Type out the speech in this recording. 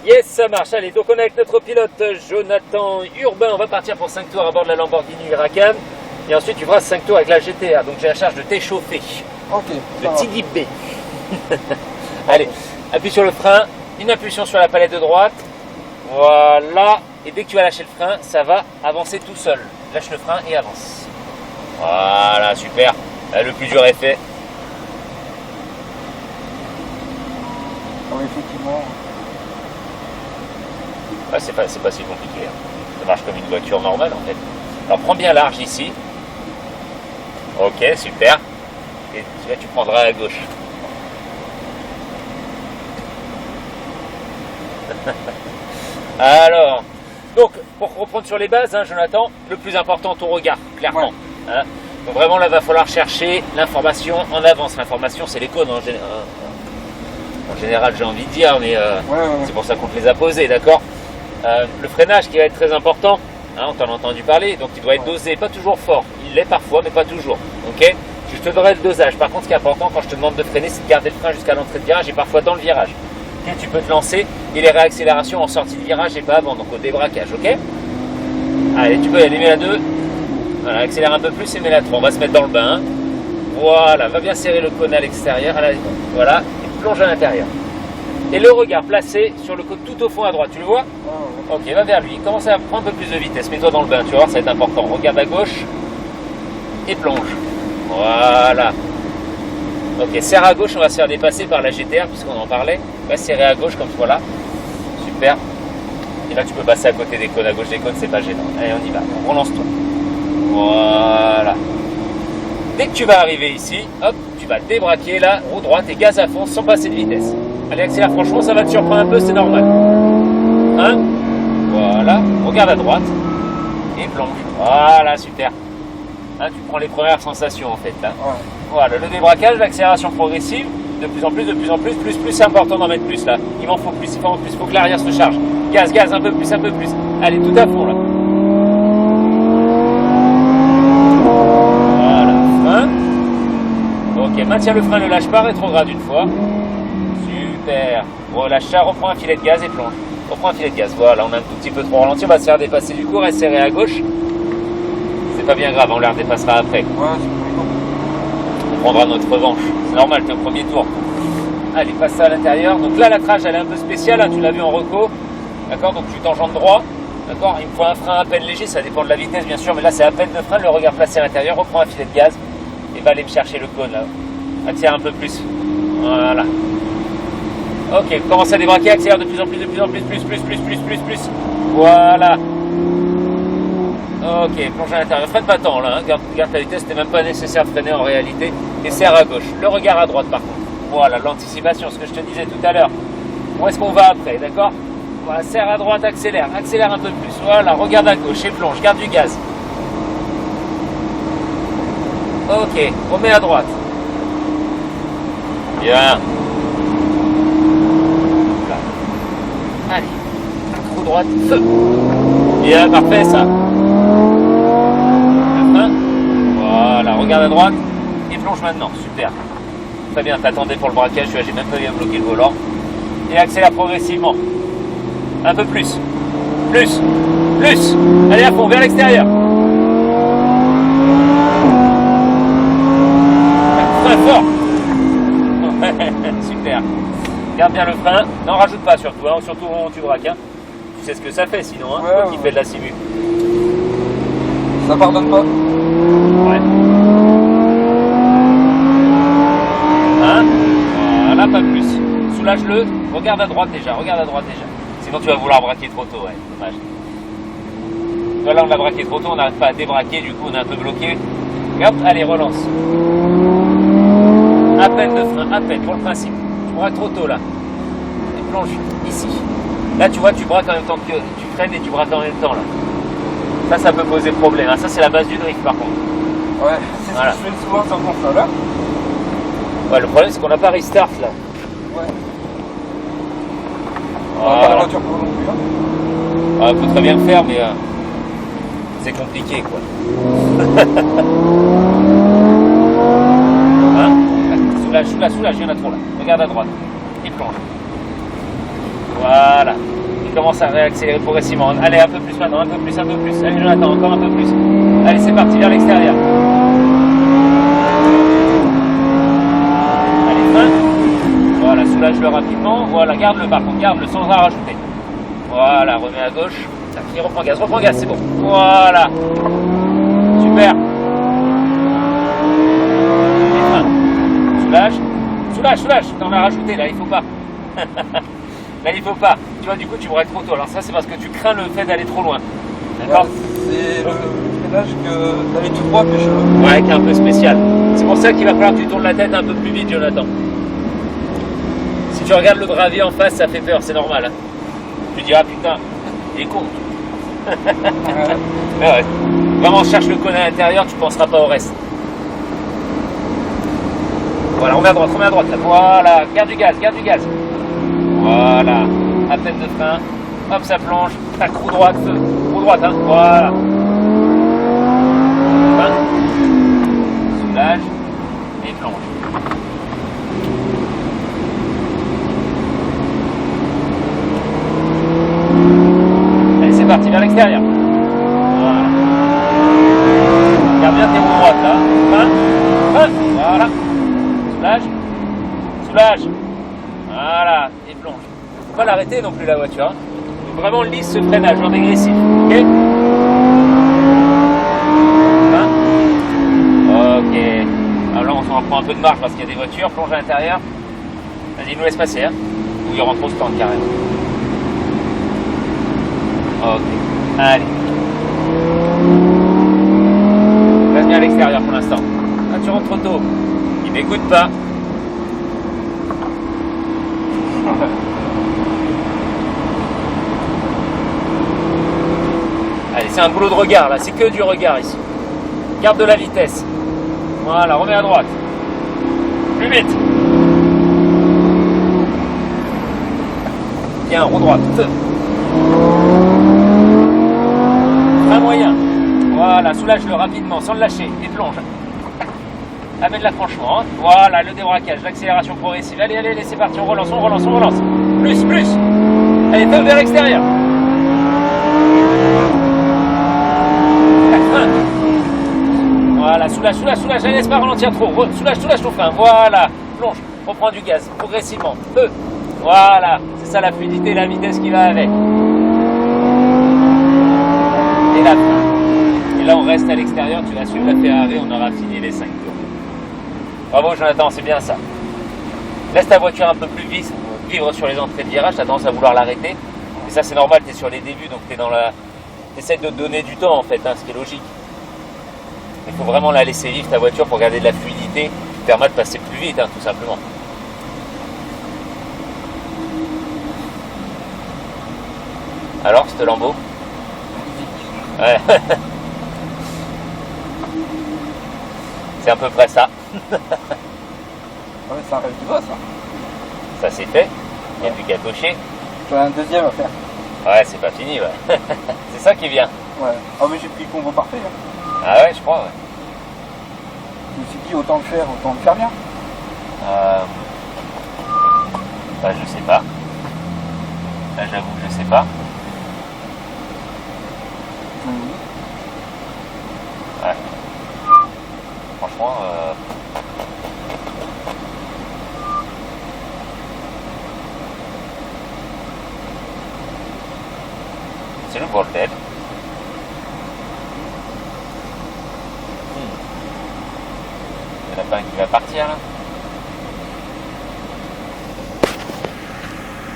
Yes, ça marche. Allez, donc on est avec notre pilote Jonathan Urbain. On va partir pour 5 tours à bord de la Lamborghini Huracan. Et ensuite, tu feras 5 tours avec la GTA. Donc j'ai la charge de t'échauffer. Ok. Le Tigui B. Allez, appuie sur le frein. Une impulsion sur la palette de droite. Voilà. Et dès que tu vas lâcher le frein, ça va avancer tout seul. Lâche le frein et avance. Voilà, super. Là, le plus dur est fait. Oui, effectivement. Ah, c'est pas si compliqué. Hein. Ça marche comme une voiture normale en fait. Alors prends bien large ici. Ok, super. Et là tu prendras à gauche. Alors, donc pour reprendre sur les bases, hein, Jonathan, le plus important, ton regard, clairement. Ouais. Hein. Donc vraiment là, va falloir chercher l'information en avance. L'information, c'est les codes en général, j'ai envie de dire, mais c'est pour ça qu'on te les a posés, d'accord. Le freinage qui va être très important, hein, on t'en a entendu parler, donc il doit être dosé, pas toujours fort, il l'est parfois, mais pas toujours, ok. Je te donnerai le dosage. Par contre, ce qui est important quand je te demande de freiner, c'est de garder le frein jusqu'à l'entrée de virage et parfois dans le virage. Okay, tu peux te lancer et les réaccélérations en sortie de virage et pas avant, donc au débraquage, ok. Allez, tu peux y aller, mets la 2, voilà, accélère un peu plus et mets la 3, on va se mettre dans le bain, voilà, va bien serrer le cône à l'extérieur, voilà, et plonge à l'intérieur. Et le regard placé sur le cône tout au fond à droite, tu le vois? Ok, va vers lui, commence à prendre un peu plus de vitesse, mets-toi dans le bain, tu vas voir, ça va être important. Regarde à gauche et plonge. Voilà. Ok, serre à gauche, on va se faire dépasser par la GTR puisqu'on en parlait. Va serrer à gauche comme voilà. Super. Et là, tu peux passer à côté des cônes, à gauche des cônes, c'est pas gênant. Allez, on y va, relance-toi. Voilà. Dès que tu vas arriver ici, hop, tu vas débraquer là, roue droite et gaz à fond sans passer de vitesse. Allez, accélère, franchement, ça va te surprendre un peu, c'est normal. Hein? Voilà, regarde à droite et plonge. Voilà, super. Hein, tu prends les premières sensations en fait. Hein. Ouais. Voilà, le débraquage, l'accélération progressive, de plus en plus, plus, c'est important d'en mettre plus là. Il m'en faut plus, il faut que l'arrière se charge. Gaz, un peu plus. Allez, tout à fond là. Voilà, frein. Ok, maintiens le frein, ne lâche pas, rétrograde une fois. Super. Relâche ça, reprends un filet de gaz et plonge. Reprends un filet de gaz, voilà, on a un tout petit peu trop ralenti, on va se faire dépasser du coup, reste serré à gauche. C'est pas bien grave, on la redépassera après. On prendra notre revanche, c'est normal, t'es au premier tour. Allez, passe ça à l'intérieur. Donc là, la trage, elle est un peu spéciale, hein, tu l'as vu en reco. D'accord, donc tu tangentes droit. D'accord, il me faut un frein à peine léger, ça dépend de la vitesse bien sûr, mais là c'est à peine de frein, le regard placé à l'intérieur, reprends un filet de gaz et va aller me chercher le cône là. Attire un peu plus. Voilà. Ok, commence à débraquer, accélère de plus en plus, plus. Voilà. Ok, plonge à l'intérieur, freine pas tant là, hein. Garde ta vitesse, c'était même pas nécessaire de freiner en réalité. Et serre à gauche, le regard à droite par contre. Voilà, l'anticipation, ce que je te disais tout à l'heure. Où est-ce qu'on va après, d'accord? Voilà, serre à droite, accélère un peu plus. Voilà, regarde à gauche et plonge, garde du gaz. Ok, remets à droite. Bien. Allez, roue droite, feu. Bien, parfait ça. Voilà, regarde à droite et plonge maintenant, super. Très bien, t'attendais pour le braquage, tu vois, j'ai même pas eu à bloquer le volant. Et accélère progressivement. Un peu plus. Plus. Allez à fond, vers l'extérieur. Très fort. Super. Garde bien le frein. N'en rajoute pas surtout, hein, surtout au moment où tu braques. Hein. Tu sais ce que ça fait sinon, hein, toi qui fais de la simu. Ça pardonne pas. Ouais. Hein? Voilà, pas plus. Soulage-le. Regarde à droite déjà. Sinon tu vas vouloir braquer trop tôt, ouais. Dommage. Là on l'a braqué trop tôt, on n'arrive pas à débraquer, du coup on est un peu bloqué. Et hop, allez, relance. À peine de frein, à peine, pour le principe. Tu braques trop tôt là. Et plonge ici. Là tu vois, tu braques en même temps que tu freines et tu braques en même temps là. Ça peut poser problème. Hein. Ça c'est la base du drift par contre. Ouais, c'est voilà. Ce que je fais souvent sans contrôleur. Ouais, le problème c'est qu'on n'a pas restart là. Ouais. Voilà. La voiture pour non plus. Hein. Ouais, faut très bien le faire, mais c'est compliqué quoi. Hein? Soulage, il y en a trop là. Regarde à droite. Et plonge. Voilà. Il commence à réaccélérer progressivement. Allez, un peu plus maintenant, un peu plus, un peu plus. Allez, Jonathan, encore un peu plus. Allez, c'est parti, vers l'extérieur. Allez, frein. Voilà, soulage-le rapidement. Voilà, garde-le par contre, garde-le sans en rajouter. Voilà, remets à gauche. Il reprend gaz, c'est bon. Voilà. Super. Et frein. Soulage. Soulage. T'en as rajouté là, il faut pas. Là, il faut pas. Tu vois, du coup, tu pourrais être trop tôt. Alors, ça, c'est parce que tu crains le fait d'aller trop loin. D'accord? C'est le freinage d'aller tout droit, mais je... Ouais, qui est un peu spécial. C'est pour ça qu'il va falloir que tu tournes la tête un peu plus vite, Jonathan. Si tu regardes le gravier en face, ça fait peur, c'est normal. Hein. Tu diras, putain, il est con. Ouais. Vraiment, cherche le cône à l'intérieur, tu penseras pas au reste. Voilà, remets à droite là. Voilà, garde du gaz. Voilà, à peine de frein. Hop, ça plonge. Tac, roue droite, hein. Voilà. Frein. Soulage et plonge. Allez, c'est parti, vers l'extérieur. Voilà. Garde bien tes roues droites là. Frein. Voilà. Soulage. Voilà, et plonge. Faut pas l'arrêter non plus la voiture. Hein. Faut vraiment lisse ce freinage en dégressif. Ok. Hein. Ok. Alors là, on s'en reprend un peu de marge parce qu'il y a des voitures. Plonge à l'intérieur. Vas-y, nous laisse passer. Hein. Ou il rentre au stand carrément. Ok. Allez. Reste bien à l'extérieur pour l'instant. Là, tu rentres trop tôt. Il m'écoute pas. Allez, c'est un boulot de regard là, c'est que du regard ici. Garde de la vitesse. Voilà, remets à droite. Plus vite. Bien, roue droite. Un moyen. Voilà, soulage-le rapidement, sans le lâcher, et plonge. Amène-la franchement. Hein. Voilà, le débraquage, l'accélération progressive. Allez, c'est parti, on relance. Plus. Allez, top vers l'extérieur. Voilà, soulage. Allez, laisse pas ralentir trop. Soulage ton frein. Voilà, plonge. Reprends du gaz, progressivement. Voilà, c'est ça la fluidité, la vitesse qui va avec. Et là, et là, on reste à l'extérieur. Tu vas suivre la Ferrari, on aura fini les 5 tours. Bravo Jonathan, c'est bien ça. Laisse ta voiture un peu plus vivre sur les entrées de virage, tu as tendance à vouloir l'arrêter. Et ça c'est normal, tu es sur les débuts, donc tu essaies de te donner du temps en fait, hein, ce qui est logique. Il faut vraiment la laisser vivre ta voiture pour garder de la fluidité, qui te permet de passer plus vite, hein, tout simplement. Alors, ce Lambeau? Ouais. C'est à peu près ça. Ouais, ça rêve du boss, ça. Ça c'est fait. Il n'y a plus qu'à cocher. J'en ai un deuxième à faire. Ouais, c'est pas fini, ouais. C'est ça qui vient. Ouais. Ah, mais j'ai pris le combo parfait. Hein. Ah ouais, je crois, ouais. Je me suis dit, autant le faire bien. Bah, je sais pas. Là, j'avoue, je sais pas. Ouais. Franchement, c'est le bordel. Il y en a pas un qui va partir là.